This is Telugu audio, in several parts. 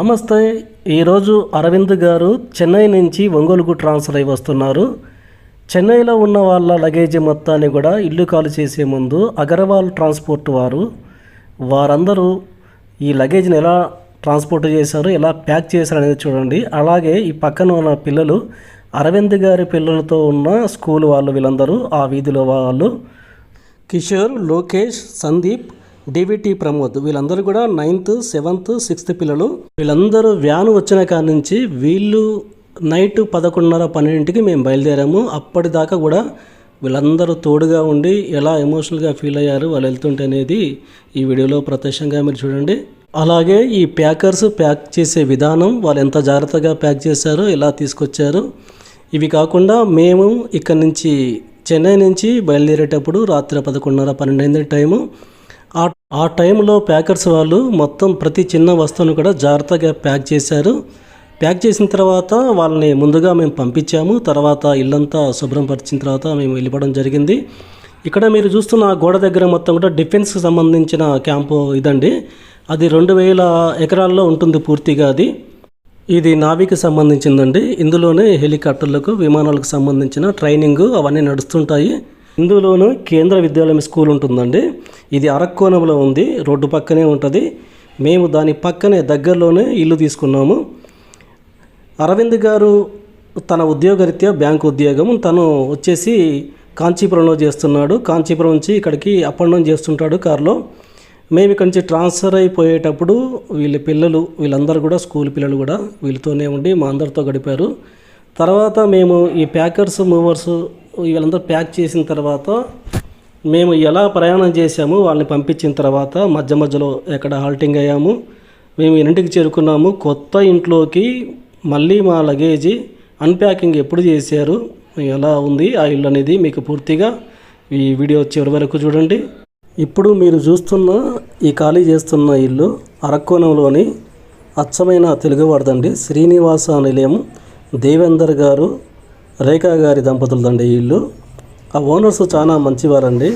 నమస్తే. ఈరోజు అరవింద్ గారు చెన్నై నుంచి ఒంగోలుకు ట్రాన్స్ఫర్ అయి వస్తున్నారు. చెన్నైలో ఉన్న వాళ్ళ లగేజ్ మొత్తాన్ని కూడా ఇల్లు ఖాళీ చేసే ముందు అగర్వాల్ ట్రాన్స్పోర్ట్ వారందరూ ఈ లగేజ్ని ఎలా ట్రాన్స్పోర్ట్ చేశారు, ఎలా ప్యాక్ చేశారు అనేది చూడండి. అలాగే ఈ పక్కన ఉన్న పిల్లలు అరవింద్ గారి పిల్లలతో ఉన్న స్కూల్ వీళ్ళందరూ ఆ వీధిలో వాళ్ళు కిషోర్, లోకేష్, సందీప్, డివిటి, ప్రమోద్ వీళ్ళందరూ కూడా 9th, 7th, 6th పిల్లలు. వీళ్ళందరూ వ్యాన్ వచ్చిన కాడ నుంచి వీళ్ళు నైట్ 11:30, 12కి మేము బయలుదేరాము. అప్పటిదాకా కూడా వీళ్ళందరూ తోడుగా ఉండి ఎలా ఎమోషనల్గా ఫీల్ అయ్యారు వాళ్ళు వెళ్తుంటే అనేది ఈ వీడియోలో ప్రత్యక్షంగా మీరు చూడండి. అలాగే ఈ ప్యాకర్స్ ప్యాక్ చేసే విధానం, వాళ్ళు ఎంత జాగ్రత్తగా ప్యాక్ చేశారో, ఎలా తీసుకొచ్చారు. ఇవి కాకుండా మేము ఇక్కడ నుంచి చెన్నై నుంచి బయలుదేరేటప్పుడు రాత్రి 11:30, 12 అయింది టైము. ఆ టైంలో ప్యాకర్స్ వాళ్ళు మొత్తం ప్రతి చిన్న వస్తువును కూడా జాగ్రత్తగా ప్యాక్ చేశారు. ప్యాక్ చేసిన తర్వాత వాళ్ళని ముందుగా మేము పంపించాము. తర్వాత ఇల్లంతా శుభ్రం పరిచిన తర్వాత మేము వెళ్ళిపోవడం జరిగింది. ఇక్కడ మీరు చూస్తున్న గోడ దగ్గర మొత్తం కూడా డిఫెన్స్కి సంబంధించిన క్యాంపు ఇదండి. అది 2000 ఎకరాల్లో ఉంటుంది పూర్తిగా. ఇది నావీకి సంబంధించిందండి. ఇందులోనే హెలికాప్టర్లకు, విమానాలకు సంబంధించిన ట్రైనింగ్ అవన్నీ నడుస్తుంటాయి. ఇందులోనూ కేంద్ర విద్యాలయం స్కూల్ ఉంటుందండి. ఇది అరక్కోణంలో ఉంది, రోడ్డు పక్కనే ఉంటుంది. మేము దాని పక్కనే దగ్గరలోనే ఇల్లు తీసుకున్నాము. అరవింద్ గారు తన ఉద్యోగరీత్యా బ్యాంకు ఉద్యోగం, తను వచ్చేసి కాంచీపురంలో చేస్తున్నాడు. కాంచీపురం నుంచి ఇక్కడికి అప్ అండ్ డౌన్ చేస్తుంటాడు కారులో. మేము ఇక్కడి నుంచి ట్రాన్స్ఫర్ అయిపోయేటప్పుడు వీళ్ళ పిల్లలు వీళ్ళందరూ కూడా స్కూల్ పిల్లలు కూడా వీళ్ళతోనే ఉండి మా అందరితో గడిపారు. తర్వాత మేము ఈ ప్యాకర్స్, మూవర్స్ వీళ్ళందరూ ప్యాక్ చేసిన తర్వాత మేము ఎలా ప్రయాణం చేసాము, వాళ్ళని పంపించిన తర్వాత మధ్య మధ్యలో ఎక్కడ హాల్టింగ్ అయ్యాము. మేము ఇంటికి చేరుకున్నాము. కొత్త ఇంట్లోకి మళ్ళీ మా లగేజీ అన్ప్యాకింగ్ ఎప్పుడు చేశారు, ఎలా ఉంది ఆ ఇల్లు అనేది మీకు పూర్తిగా ఈ వీడియో చివరి వరకు చూడండి. ఇప్పుడు మీరు చూస్తున్న ఈ ఖాళీ చేస్తున్న ఇల్లు అరక్కోణంలోని అచ్చమైన తెలుగువాడదండి. శ్రీనివాస నిలయం, దేవేందర్ గారు, రేఖా గారి దంపతులదండి ఈ ఇల్లు. ఆ ఓనర్స్ చాలా మంచివారండి.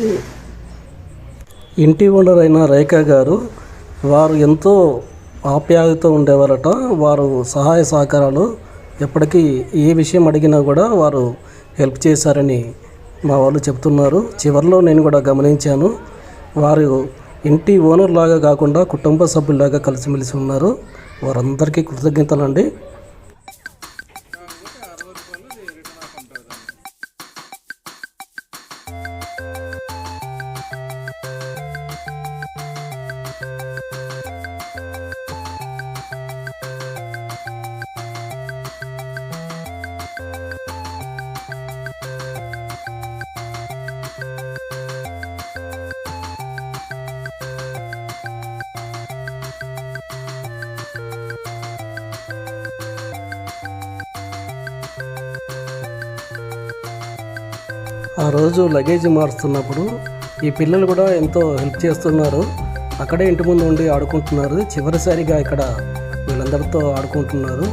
ఇంటి ఓనర్ అయిన రేఖా గారు వారు ఎంతో ఆప్యాయతతో ఉండేవారట. వారు సహాయ సహకారాలు ఎప్పటికీ ఏ విషయం అడిగినా కూడా వారు హెల్ప్ చేశారని మా వాళ్ళు చెప్తున్నారు. చివరిలో నేను కూడా గమనించాను. వారు ఇంటి ఓనర్ లాగా కాకుండా కుటుంబ సభ్యులాగా కలిసిమెలిసి ఉన్నారు. వారందరికీ కృతజ్ఞతలండి. ఆ రోజు లగేజ్ మారుస్తున్నప్పుడు ఈ పిల్లలు కూడా ఎంతో హెల్ప్ చేస్తున్నారు. అక్కడే ఇంటి ముందు ఉండి ఆడుకుంటున్నారు. చివరిసారిగా ఇక్కడ వీళ్ళందరితో ఆడుకుంటున్నారు.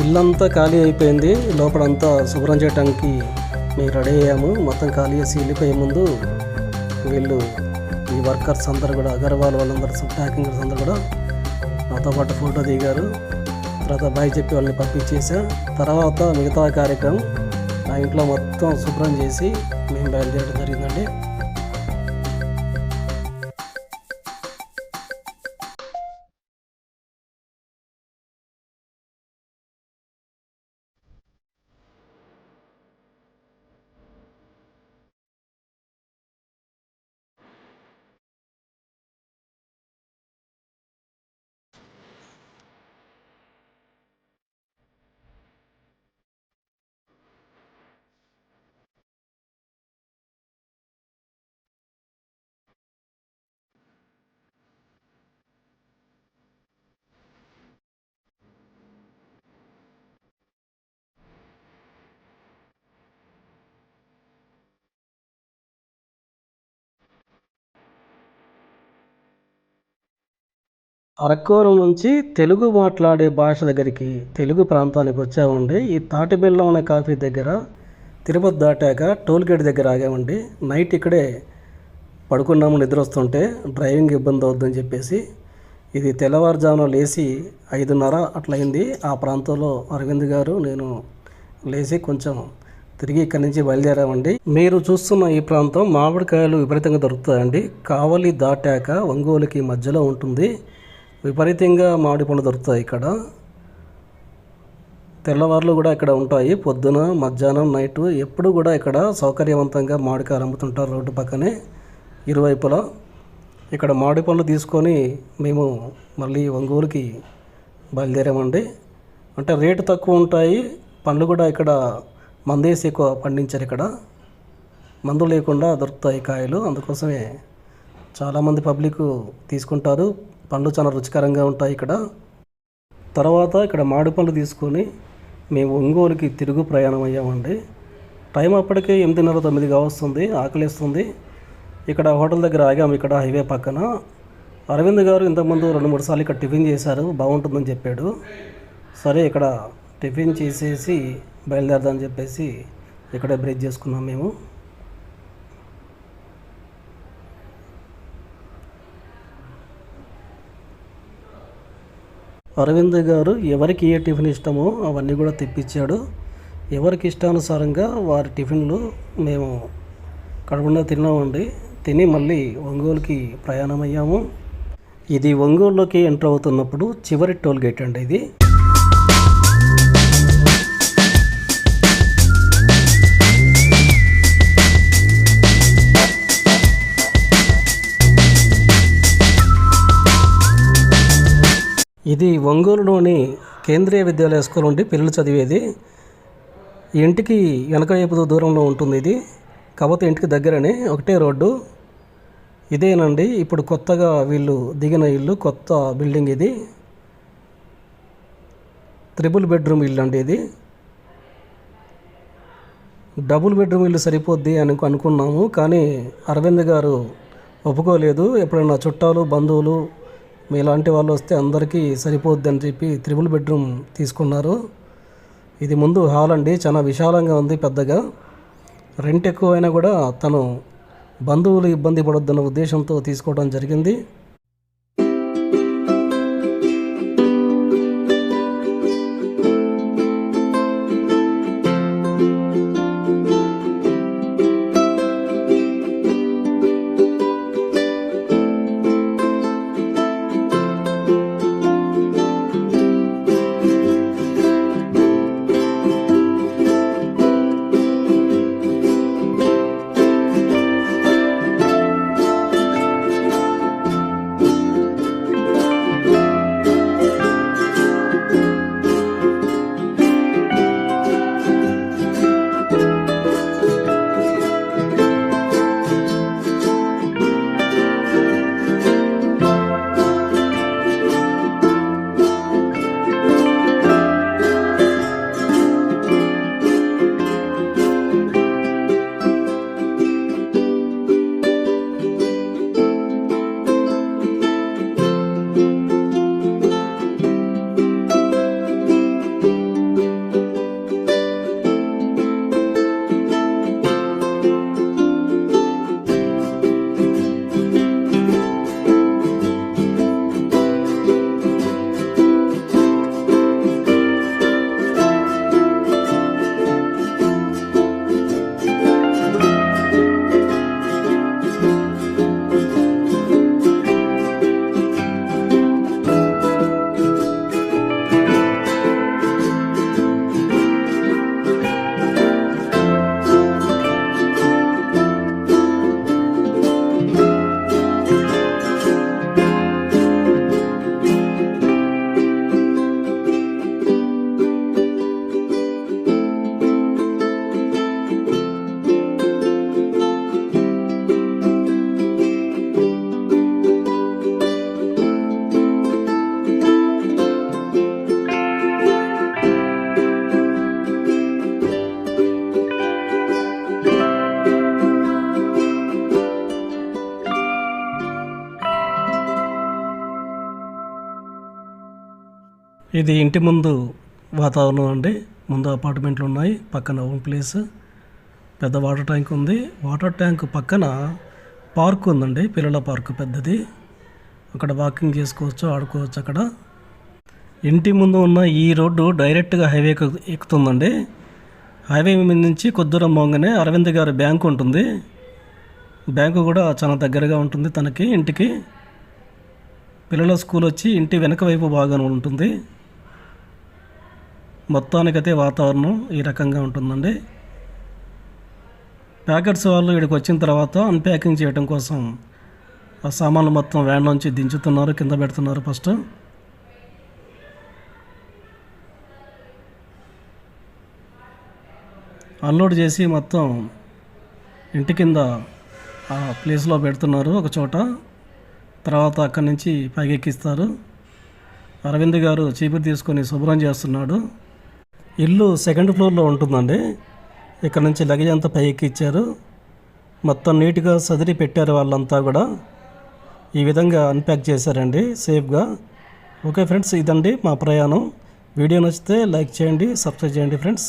ఇల్లంతా ఖాళీ అయిపోయింది. లోపలంతా శుభ్రం చేయడానికి మేము రెడీ అయ్యాము. మొత్తం ఖాళీ చేసి వెళ్ళిపోయే ముందు వీళ్ళు ఈ వర్కర్స్ అందరూ కూడా అగర్వాల్ వాళ్ళందరూ ప్యాకింగ్స్ అందరూ కూడా నాతో పాటు ఫోటో దిగారు. తర్వాత బాయ్ చెప్పి వాళ్ళని పంపించేసా. తర్వాత మిగతా కార్యక్రమం ఆ ఇంట్లో మొత్తం శుభ్రం చేసి మేము బయలుదేరడం జరిగిందండి. అరకోరం నుంచి తెలుగు మాట్లాడే భాష దగ్గరికి తెలుగు ప్రాంతానికి వచ్చామండి. ఈ తాటిబెల్లం అనే కాఫీ దగ్గర తిరుపతి దాటాక టోల్ గేట్ దగ్గర ఆగామండి. నైట్ ఇక్కడే పడుకున్నాము నిద్ర వస్తుంటే, డ్రైవింగ్ ఇబ్బంది అవుద్దని చెప్పేసి. ఇది తెల్లవారుజామున లేచి 5:30 అట్లయింది. ఆ ప్రాంతంలో అరవింద్ గారు నేను లేచి కొంచెం తిరిగి ఇక్కడి నుంచి బయలుదేరామండి. మీరు చూస్తున్న ఈ ప్రాంతం మామిడికాయలు విపరీతంగా దొరుకుతాయండి. కావలి దాటాక ఒంగోలుకి మధ్యలో ఉంటుంది. విపరీతంగా మామిడి పండ్లు దొరుకుతాయి ఇక్కడ. తెల్లవారులు కూడా ఇక్కడ ఉంటాయి. పొద్దున, మధ్యాహ్నం, నైటు ఎప్పుడు కూడా ఇక్కడ సౌకర్యవంతంగా మామిడికాయలు అమ్ముతుంటారు రోడ్డు పక్కనే ఇరువైపులా. ఇక్కడ మామిడి పండ్లు తీసుకొని మేము మళ్ళీ ఒంగోలుకి బయలుదేరామండి. అంటే రేటు తక్కువ ఉంటాయి. పండ్లు కూడా ఇక్కడ మందేసి ఎక్కువ పండించారు. ఇక్కడ మందు లేకుండా దొరుకుతాయి కాయలు. అందుకోసమే చాలామంది పబ్లిక్ తీసుకుంటారు. పండ్లు చాలా రుచికరంగా ఉంటాయి ఇక్కడ. తర్వాత ఇక్కడ మామిడి పండ్లు తీసుకొని మేము ఒంగోలుకి తిరుగు ప్రయాణం అయ్యామండి. టైం అప్పటికే 8:30, 9 కావస్తుంది. ఆకలిస్తుంది. ఇక్కడ హోటల్ దగ్గర ఆగాము. ఇక్కడ హైవే పక్కన. అరవింద్ గారు ఇంతకుముందు 2-3 సార్లు ఇక్కడ టిఫిన్ చేశారు, బాగుంటుందని చెప్పాడు. సరే ఇక్కడ టిఫిన్ చేసేసి బయలుదేరదామని చెప్పేసి ఇక్కడే బ్రేక్ చేసుకున్నాం మేము. అరవింద్ గారు ఎవరికి ఏ టిఫిన్ ఇష్టమో అవన్నీ కూడా తెప్పించాడు. ఎవరికి ఇష్టానుసారంగా వారి టిఫిన్లు మేము కడపకుండా తిన్నామండి. తిని మళ్ళీ ఒంగోలుకి ప్రయాణం అయ్యాము. ఇది ఒంగోలులోకి ఎంటర్ అవుతున్నప్పుడు చివరి టోల్ గేట్ అండి ఇది. ఇది ఒంగోలులోని కేంద్రీయ విద్యాలయ స్కూల్ నుండి పిల్లలు చదివేది. ఈ ఇంటికి వెనక వైపు దూరంలో ఉంటుంది ఇది. కాకపోతే ఇంటికి దగ్గరనే, ఒకటే రోడ్డు. ఇదేనండి ఇప్పుడు కొత్తగా వీళ్ళు దిగిన ఇల్లు, కొత్త బిల్డింగ్ ఇది. 3 బెడ్రూమ్ ఇల్లు అండి ఇది. డబుల్ బెడ్రూమ్ ఇల్లు సరిపోద్ది అని అనుకున్నాము, కానీ అరవింద్ గారు ఒప్పుకోలేదు. ఎప్పుడైనా చుట్టాలు, బంధువులు మీలాంటి వాళ్ళు వస్తే అందరికీ సరిపోద్ది అని చెప్పి 3 బెడ్రూమ్ తీసుకున్నారు. ఇది ముందు హాల్ అండి, చాలా విశాలంగా ఉంది, పెద్దగా. రెంట్ ఎక్కువైనా కూడా తను బంధువులు ఇబ్బంది పడొద్దన్న ఉద్దేశంతో తీసుకోవడం జరిగింది. ఇది ఇంటి ముందు వాతావరణం అండి. ముందు అపార్ట్మెంట్లు ఉన్నాయి, పక్కన ఓన్ ప్లేస్, పెద్ద వాటర్ ట్యాంక్ ఉంది. వాటర్ ట్యాంక్ పక్కన పార్క్ ఉందండి, పిల్లల పార్క్ పెద్దది. అక్కడ వాకింగ్ చేసుకోవచ్చు, ఆడుకోవచ్చు. అక్కడ ఇంటి ముందు ఉన్న ఈ రోడ్డు డైరెక్ట్గా హైవేకి ఎక్కుతుందండి. హైవే మీద నుంచి కొద్ది దూరం పోగానే అరవింద్ గారి బ్యాంకు ఉంటుంది. బ్యాంకు కూడా చాలా దగ్గరగా ఉంటుంది తనకి, ఇంటికి. పిల్లల స్కూల్ వచ్చి ఇంటి వెనక వైపు బాగానే ఉంటుంది. మొత్తానికైతే వాతావరణం ఈ రకంగా ఉంటుందండి. ప్యాకెట్స్ వాళ్ళు ఇక్కడికి వచ్చిన తర్వాత అన్ప్యాకింగ్ చేయడం కోసం ఆ సామాన్లు మొత్తం వ్యాన్ నుంచి దించుతున్నారు, కింద పెడుతున్నారు. ఫస్ట్ అన్లోడ్ చేసి మొత్తం ఇంటి కింద ఆ ప్లేస్లో పెడుతున్నారు ఒక చోట. తర్వాత అక్కడి నుంచి పైకి ఎక్కిస్తారు. అరవింద్ గారు చీపురు తీసుకొని శుభ్రం చేస్తున్నాడు. ఇల్లు సెకండ్ ఫ్లోర్లో ఉంటుందండి. ఇక్కడ నుంచి లగేజ్ అంతా పైకి ఎక్కిచ్చారు. మొత్తం నీట్గా సదిరి పెట్టారు వాళ్ళంతా కూడా. ఈ విధంగా అన్ప్యాక్ చేశారండి సేఫ్గా. ఓకే ఫ్రెండ్స్, ఇదండి మా ప్రయాణం. వీడియో నచ్చితే లైక్ చేయండి, సబ్స్క్రైబ్ చేయండి ఫ్రెండ్స్.